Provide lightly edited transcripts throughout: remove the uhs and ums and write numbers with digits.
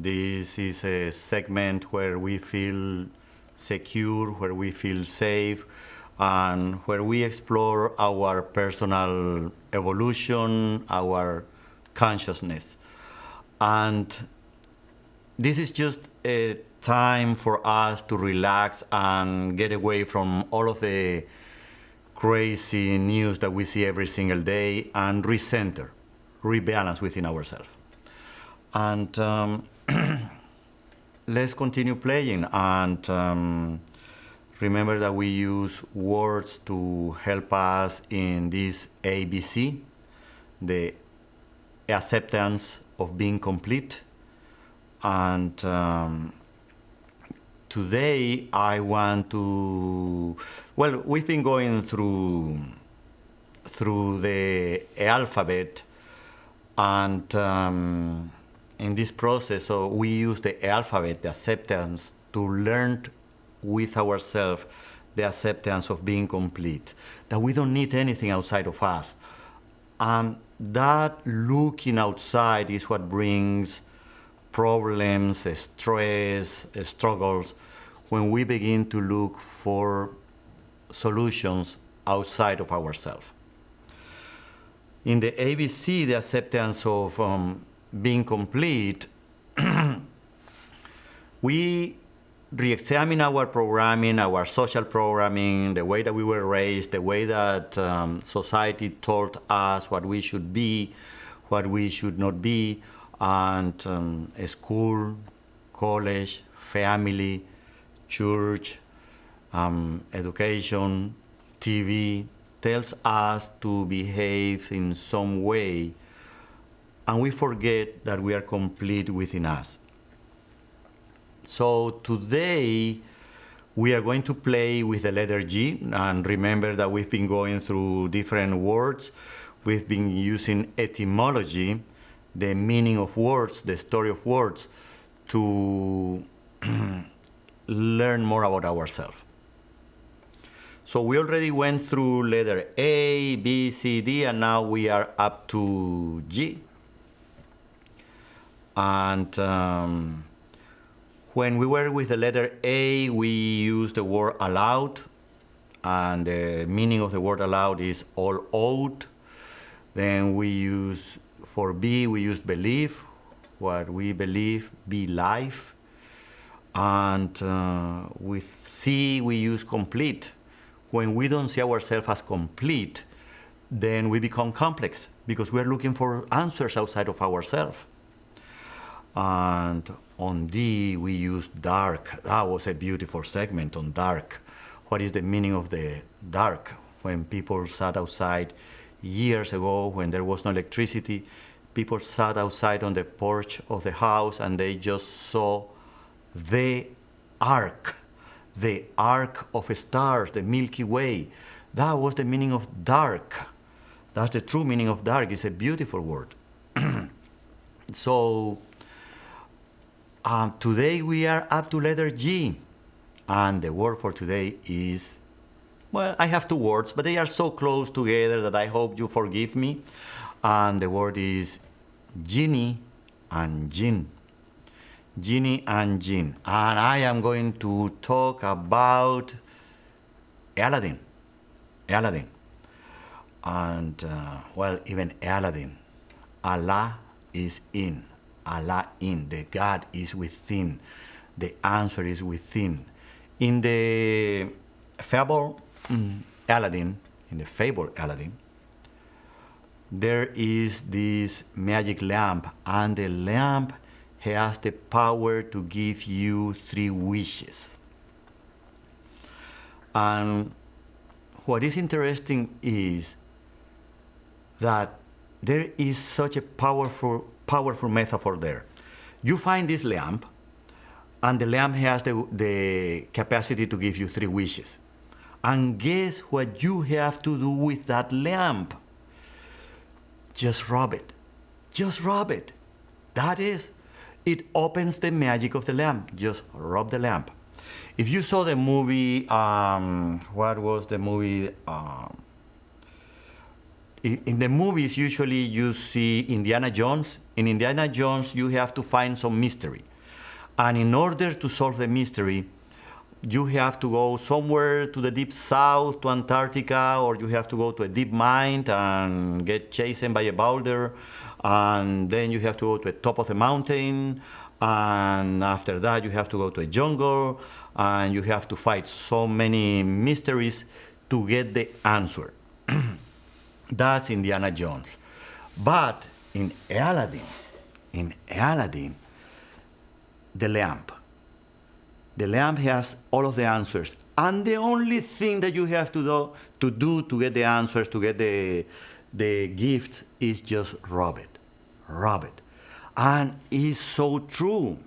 This is a segment where we feel secure, where we feel safe, and where we explore our personal evolution, our consciousness. And this is just a time for us to relax and get away from all of the crazy news that we see every single day and recenter, rebalance within ourselves. And let's continue playing. And remember that we use words to help us in this ABC, the acceptance of being complete. And today I want to, well, we've been going through the alphabet, and in this process, so we use the alphabet, the acceptance, to learn with ourselves the acceptance of being complete, that we don't need anything outside of us. And that looking outside is what brings problems, stress, struggles, when we begin to look for solutions outside of ourselves. In the ABC, the acceptance of being complete, we re-examine our programming, our social programming, the way that we were raised, the way that society told us what we should be, what we should not be, and school, college, family, church, education, TV tells us to behave in some way, and we forget that we are complete within us. So today we are going to play with the letter G, and remember that we've been going through different words. We've been using etymology, the meaning of words, the story of words, to learn more about ourselves. So we already went through letter A, B, C, D, and now we are up to G. And when we were with the letter A, we used the word allowed, and the meaning of the word allowed is all owed. Then we use, for B, we use believe, what we believe, be life. And with C, we use complete. When we don't see ourselves as complete, then we become complex, because we're looking for answers outside of ourselves. And on D, we use dark. That was a beautiful segment on dark. What is the meaning of the dark? When people sat outside years ago, when there was no electricity, people sat outside on the porch of the house and they just saw the arc of stars, the Milky Way. That was the meaning of dark. That's the true meaning of dark. It's a beautiful word. So today we are up to letter G, and the word for today is, well, I have two words, but they are so close together that I hope you forgive me. And the word is genie and jinn. Genie and jinn. And I am going to talk about Aladdin. Aladdin. And, well, even Aladdin. Allah is in. Allah in. The God is within. The answer is within. In the fable Aladdin, there is this magic lamp, and the lamp has the power to give you 3 wishes. And what is interesting is that there is such a powerful metaphor there. You find this lamp, and the lamp has the capacity to give you 3 wishes. And guess what you have to do with that lamp? Just rub it. Just rub it. That is, it opens the magic of the lamp. Just rub the lamp. If you saw the movie, what was the movie? In the movies, usually you see Indiana Jones. In Indiana Jones, you have to find some mystery. And in order to solve the mystery, you have to go somewhere to the deep south, to Antarctica, or you have to go to a deep mine and get chased by a boulder, and then you have to go to the top of the mountain, and after that you have to go to a jungle, and you have to fight so many mysteries to get the answer. That's Indiana Jones. But in Aladdin, the lamp. The lamp has all of the answers. And the only thing that you have to do to get the answers, to get the gifts, is just rob it. Rob it. And it's so true.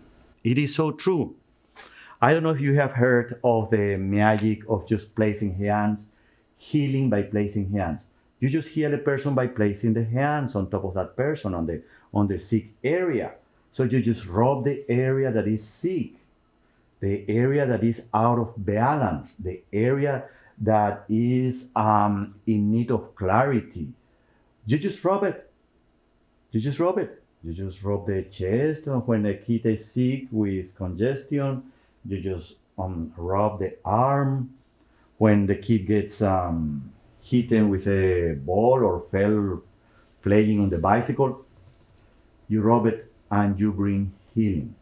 It is so true. I don't know if you have heard of the magic of just placing hands, healing by placing hands. You just heal a person by placing the hands on top of that person on the sick area. So you just rub the area that is sick, the area that is out of balance, the area that is in need of clarity. You just rub it. You just rub it. You just rub the chest when the kid is sick with congestion. You just rub the arm when the kid gets hit with a ball or fell playing on the bicycle. You rub it and you bring healing.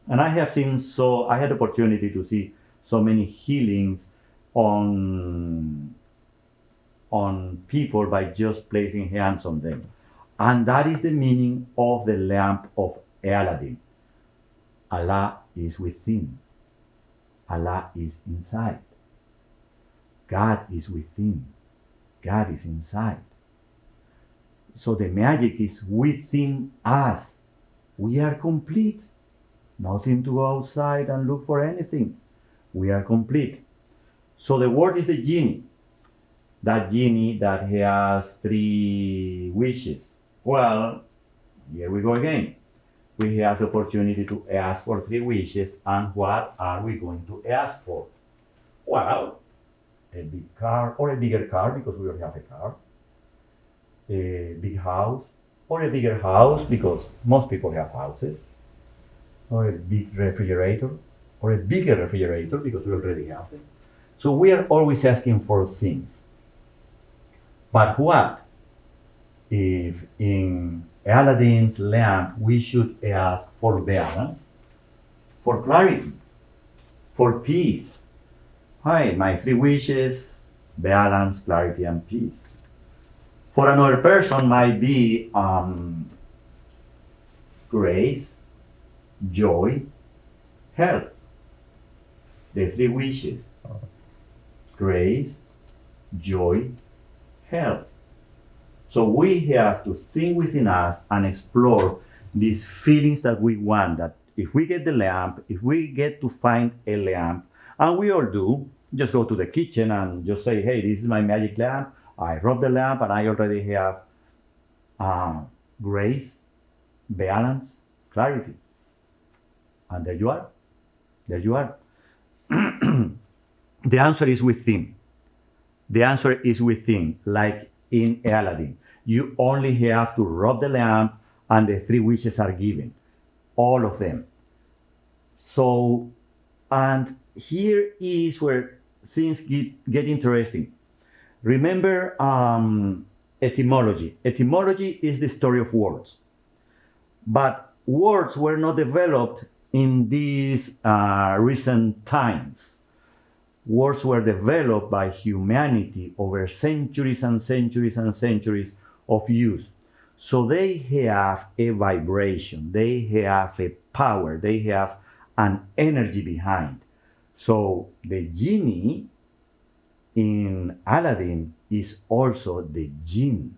And I had the opportunity to see so many healings on people by just placing hands on them. And that is the meaning of the lamp of Aladdin. Allah is within. Allah is inside. God is within. God is inside. So the magic is within us. We are complete. Nothing to go outside and look for anything. We are complete. So the word is the genie. That genie that has 3 wishes. Well, here we go again. We have the opportunity to ask for 3 wishes, and what are we going to ask for? Well, a big car, or a bigger car because we don't have a car. A big house, or a bigger house because most people have houses. Or a big refrigerator, or a bigger refrigerator because we already have them. So we are always asking for things. But what if in Aladdin's lamp we should ask for balance, for clarity, for peace? Hi, my 3 wishes: balance, clarity, and peace. For another person might be grace, joy, health. The 3 wishes: grace, joy, health. So we have to think within us and explore these feelings that we want. That if we get the lamp, if we get to find a lamp, and we all do, just go to the kitchen and just say, hey, this is my magic lamp. I rub the lamp and I already have grace, balance, clarity. And there you are. There you are. The answer is within. The answer is within, like in Aladdin. You only have to rub the lamp and the 3 wishes are given. All of them. So, and here is where things get interesting. Remember etymology. Etymology is the story of words. But words were not developed in these recent times. Words were developed by humanity over centuries and centuries and centuries of use. So they have a vibration, they have a power, they have an energy behind. So the genie in Aladdin is also the jinn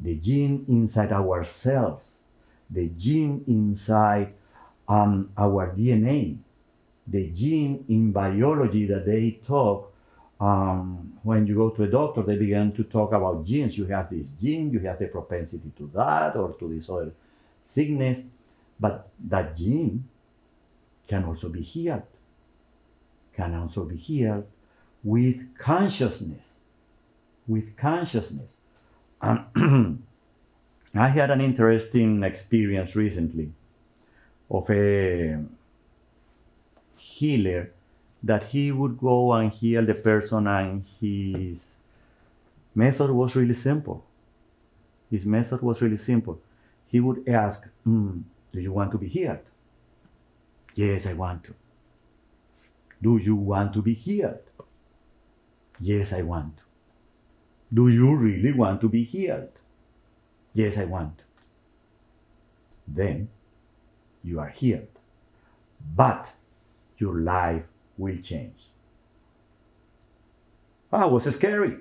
inside ourselves, the jinn inside our DNA, the gene in biology that they talk. When you go to a doctor, they begin to talk about genes. You have this gene, you have the propensity to that or to this other sickness, but that gene can also be healed. Can also be healed with consciousness. With consciousness. I had an interesting experience recently of a healer that he would go and heal the person, and his method was really simple. His method was really simple. He would ask, do you want to be healed? Yes, I want to. Do you want to be healed? Yes, I want to. Do you really want to be healed? Yes, I want to. Then you are healed. But your life will change. That was scary.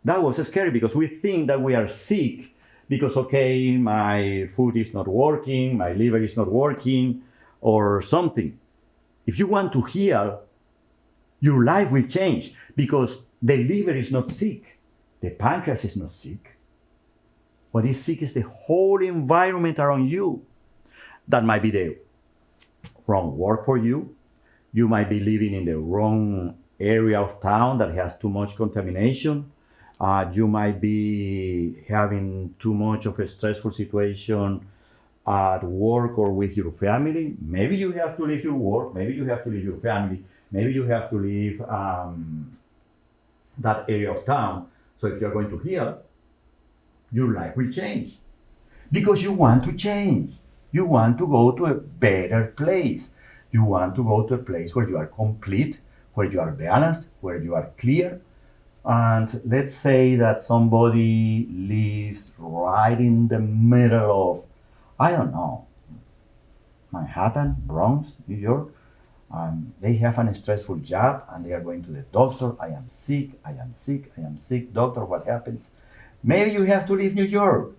That was scary because we think that we are sick because, okay, my food is not working, my liver is not working, or something. If you want to heal, your life will change because the liver is not sick, the pancreas is not sick. What is sick is the whole environment around you. That might be the wrong work for you. You might be living in the wrong area of town that has too much contamination. You might be having too much of a stressful situation at work or with your family. Maybe you have to leave your work. Maybe you have to leave your family. Maybe you have to leave that area of town. So if you're going to heal, your life will change because you want to change. You want to go to a better place. You want to go to a place where you are complete, where you are balanced, where you are clear. And let's say that somebody lives right in the middle of, I don't know, Manhattan, Bronx, New York. They have a stressful job and they are going to the doctor. I am sick, I am sick, I am sick. Doctor, what happens? Maybe you have to leave New York.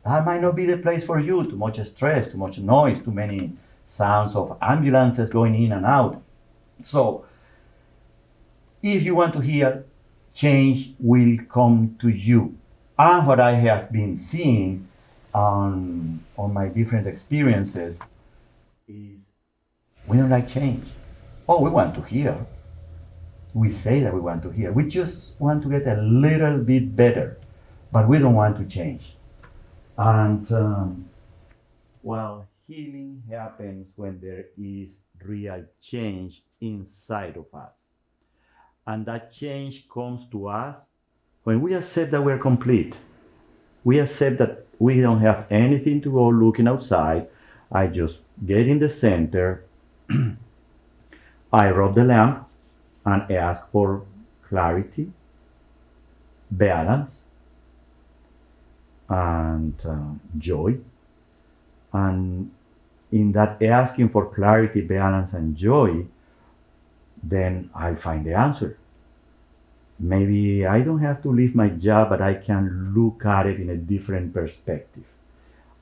That might not be the place for you. Too much stress, too much noise, too many sounds of ambulances going in and out. So if you want to heal, change will come to you. And what I have been seeing on my different experiences is we don't like change. Oh, we want to heal. We say that we want to heal. We just want to get a little bit better, but we don't want to change. And healing happens when there is real change inside of us. And that change comes to us when we accept that we're complete. We accept that we don't have anything to go looking outside. I just get in the center, I rub the lamp and ask for clarity, balance, and joy. And in that asking for clarity, balance, and joy, then I'll find the answer. Maybe I don't have to leave my job, but I can look at it in a different perspective.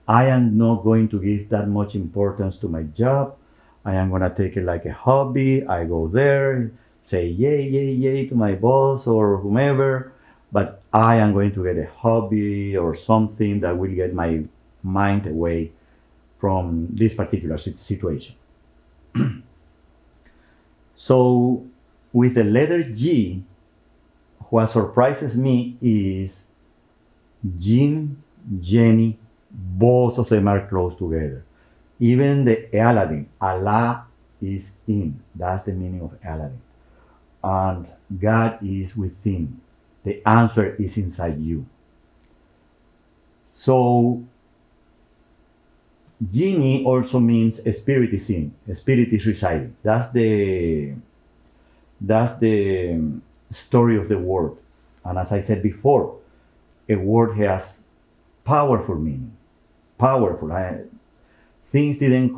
I am not going to give that much importance to my job. I am going to take it like a hobby. I go there, say yay, yay, yay to my boss or whomever, but I am going to get a hobby or something that will get my mind away from this particular situation. So with the letter G, what surprises me is Jin, Jenny, both of them are close together. Even the Aladdin, Allah is in. That's the meaning of Aladdin. And God is within. The answer is inside you. So Genie also means a spirit is in, a spirit is residing. That's the story of the word. And as I said before, a word has powerful meaning. Powerful. Words didn't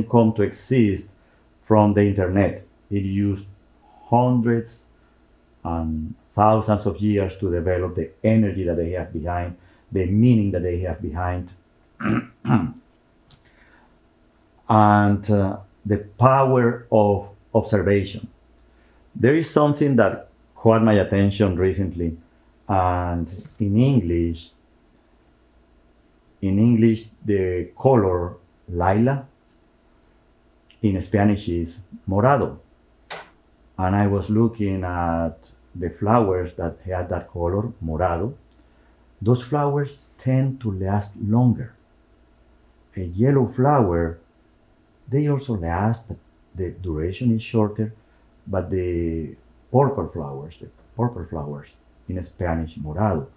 come to exist from the internet. It used hundreds and thousands of years to develop the energy that they have behind, the meaning that they have behind, and the power of observation. There is something that caught my attention recently, and in English, the color lila in Spanish is morado. And I was looking at the flowers that had that color, morado. Those flowers tend to last longer. A yellow flower they also last, but the duration is shorter. But the purple flowers in Spanish, morado,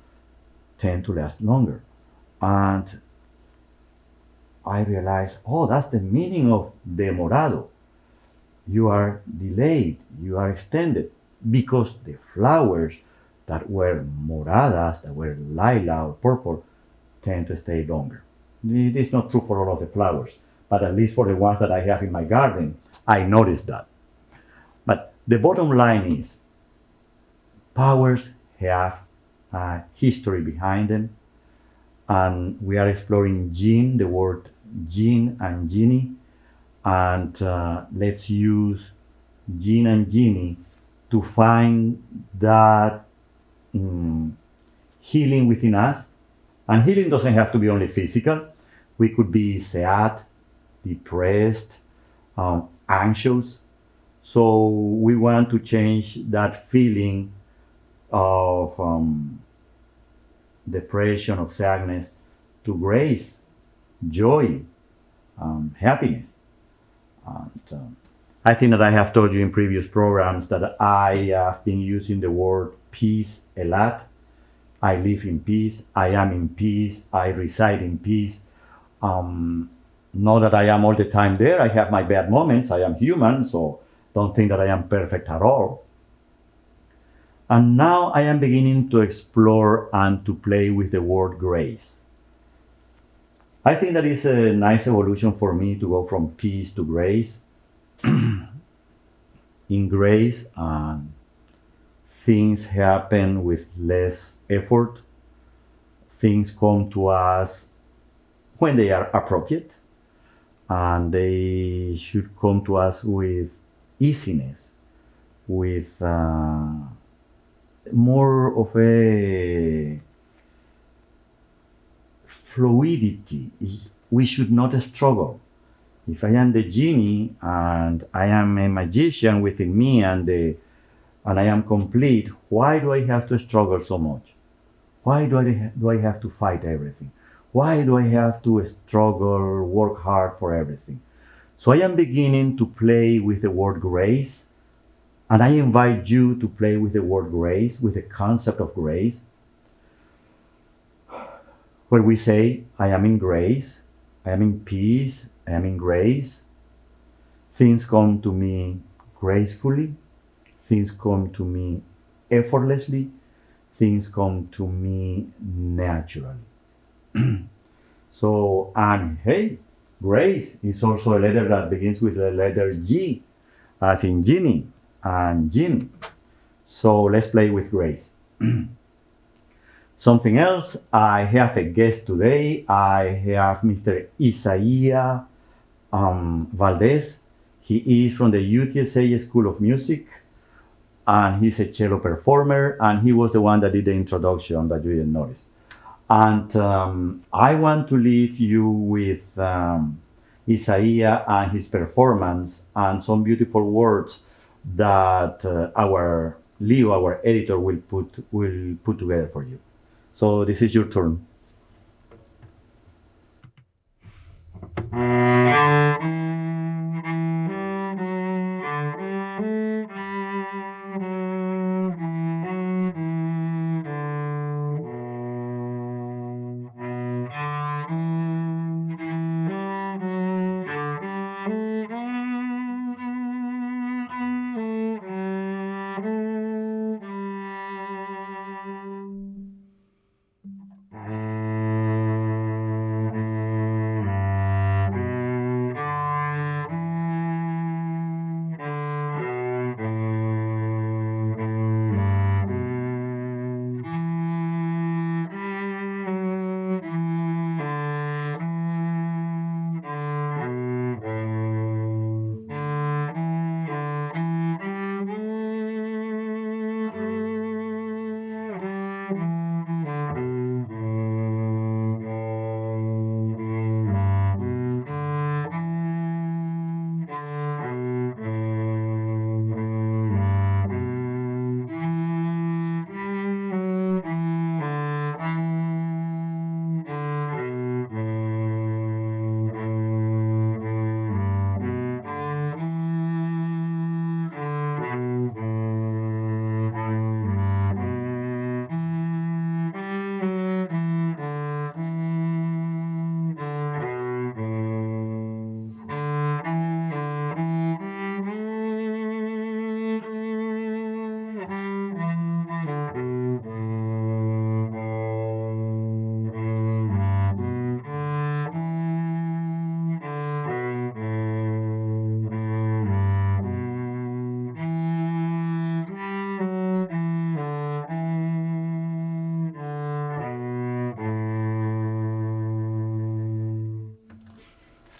tend to last longer. And I realized, oh, that's the meaning of demorado. You are delayed, you are extended, because the flowers that were moradas, that were lilac or purple, tend to stay longer. It is not true for all of the flowers, but at least for the ones that I have in my garden, I noticed that. But the bottom line is powers have a history behind them, and we are exploring gene, the word gene and genie, and let's use gene and genie to find that mm, healing within us. And healing doesn't have to be only physical. We could be sad, depressed, anxious. So we want to change that feeling of depression, of sadness, to grace, joy, happiness. And I think that I have told you in previous programs that I have been using the word peace a lot. I live in peace. I am in peace. I reside in peace. Not that I am all the time there. I have my bad moments. I am human, so don't think that I am perfect at all. And now I am beginning to explore and to play with the word grace. I think that is a nice evolution for me to go from peace to grace. In grace, things happen with less effort. Things come to us when they are appropriate, and they should come to us with easiness, with more of a fluidity. We should not struggle. If I am the genie and I am a magician within me, and I am complete, why do I have to struggle so much? Why do I have to fight everything? Why do I have to struggle, work hard for everything? So I am beginning to play with the word grace, and I invite you to play with the word grace, with the concept of grace, where we say, I am in grace, I am in peace, I am in grace. Things come to me gracefully, things come to me effortlessly, things come to me naturally. So, and hey, grace is also a letter that begins with the letter G, as in genie and gin. So let's play with grace. Something else, I have a guest today. I have Mr. Isaiah Valdez. He is from the UTSA School of Music, and he's a cello performer, and he was the one that did the introduction that you didn't notice. And I want to leave you with Isaiah and his performance and some beautiful words that our Leo, our editor, will put together for you. So this is your turn.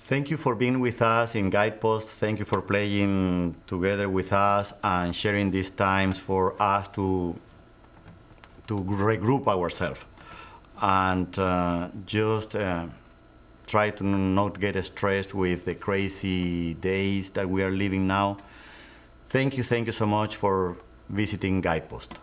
Thank you for being with us in Guidepost. Thank you for playing together with us and sharing these times for us to regroup ourselves and just try to not get stressed with the crazy days that we are living now. Thank you so much for visiting Guidepost.